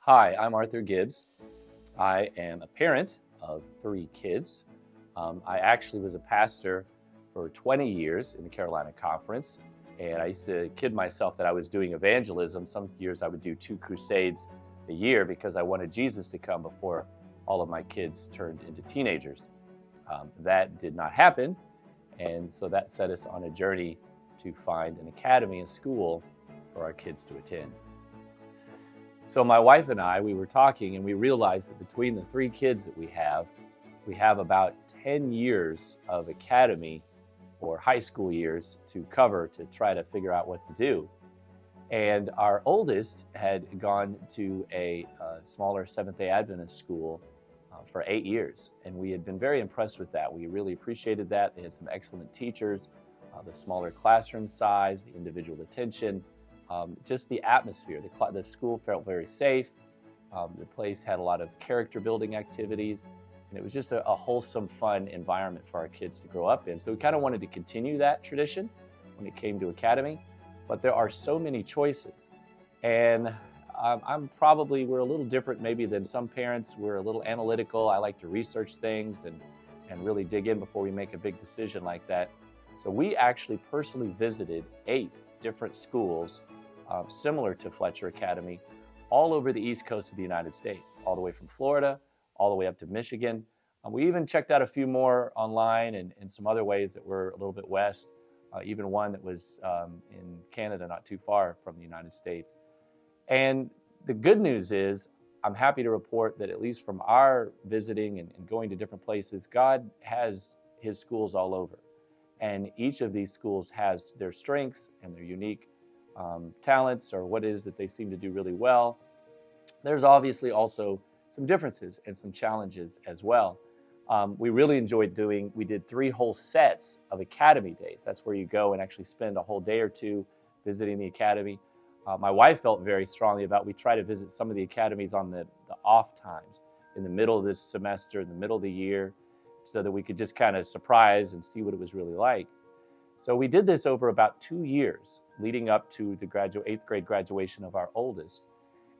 Hi, I'm Arthur Gibbs. I am a parent of 3 kids. I actually was a pastor for 20 years in the Carolina Conference, and I used to kid myself that I was doing evangelism. Some years I would do 2 crusades a year because I wanted Jesus to come before all of my kids turned into teenagers. That did not happen, and so that set us on a journey to find an academy, a school for our kids to attend. So my wife and I, we were talking and we realized that between the 3 kids that we have about 10 years of academy or high school years to cover to try to figure out what to do. And our oldest had gone to a smaller Seventh-day Adventist school for 8 years. And we had been very impressed with that. We really appreciated that. They had some excellent teachers, the smaller classroom size, the individual attention, just the atmosphere. The school felt very safe. The place had a lot of character building activities, and it was just a wholesome, fun environment for our kids to grow up in. So we kind of wanted to continue that tradition when it came to academy, but there are so many choices. And we're a little different maybe than some parents. We're a little analytical. I like to research things and really dig in before we make a big decision like that. So we actually personally visited 8 different schools similar to Fletcher Academy, all over the East Coast of the United States, all the way from Florida, all the way up to Michigan. We even checked out a few more online and some other ways that were a little bit west, even one that was in Canada, not too far from the United States. And the good news is, I'm happy to report that at least from our visiting and going to different places, God has his schools all over. And each of these schools has their strengths and their unique talents, or what it is that they seem to do really well. There's obviously also some differences and some challenges as well. We really enjoyed we did 3 whole sets of academy days. That's where you go and actually spend a whole day or two visiting the academy. My wife felt very strongly about, we try to visit some of the academies on the off times, in the middle of this semester, in the middle of the year, so that we could just kind of surprise and see what it was really like. So we did this over about 2 years, leading up to the 8th grade graduation of our oldest.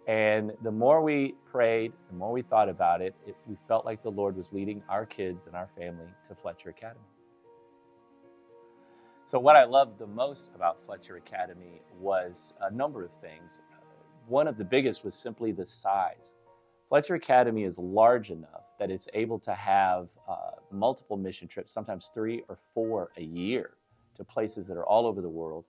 And the more we prayed, the more we thought about it, we felt like the Lord was leading our kids and our family to Fletcher Academy. So what I loved the most about Fletcher Academy was a number of things. One of the biggest was simply the size. Fletcher Academy is large enough that it's able to have multiple mission trips, sometimes 3 or 4 a year, to places that are all over the world.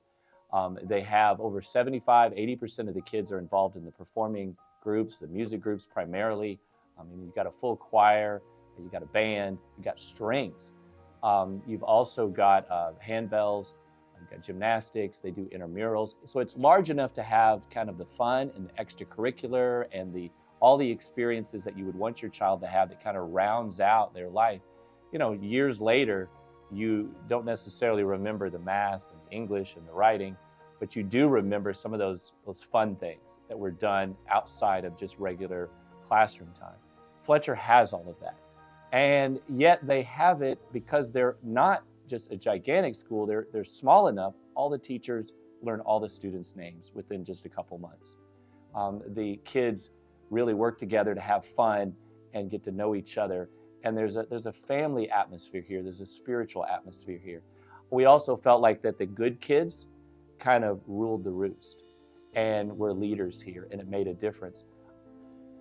They have over 80% of the kids are involved in the performing groups, the music groups primarily. You've got a full choir, you've got a band, you've got strings. You've also got handbells, you've got gymnastics, they do intramurals. So it's large enough to have kind of the fun and the extracurricular and all the experiences that you would want your child to have that kind of rounds out their life. Years later, you don't necessarily remember the math and the English and the writing, but you do remember some of those fun things that were done outside of just regular classroom time. Fletcher has all of that. And yet they have it because they're not just a gigantic school, they're small enough, all the teachers learn all the students' names within just a couple months. The kids really work together to have fun and get to know each other. And there's a family atmosphere here. There's a spiritual atmosphere here. We also felt like that the good kids kind of ruled the roost and were leaders here, and it made a difference.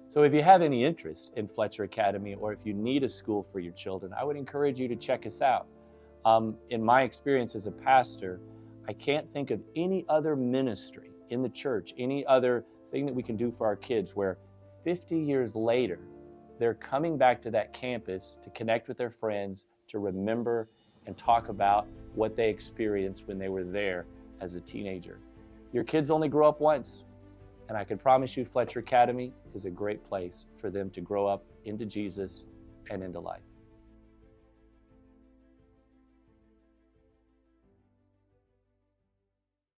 So if you have any interest in Fletcher Academy, or if you need a school for your children, I would encourage you to check us out. In my experience as a pastor, I can't think of any other ministry in the church, any other thing that we can do for our kids where 50 years later, they're coming back to that campus to connect with their friends, to remember and talk about what they experienced when they were there as a teenager. Your kids only grow up once, and I can promise you Fletcher Academy is a great place for them to grow up into Jesus and into life.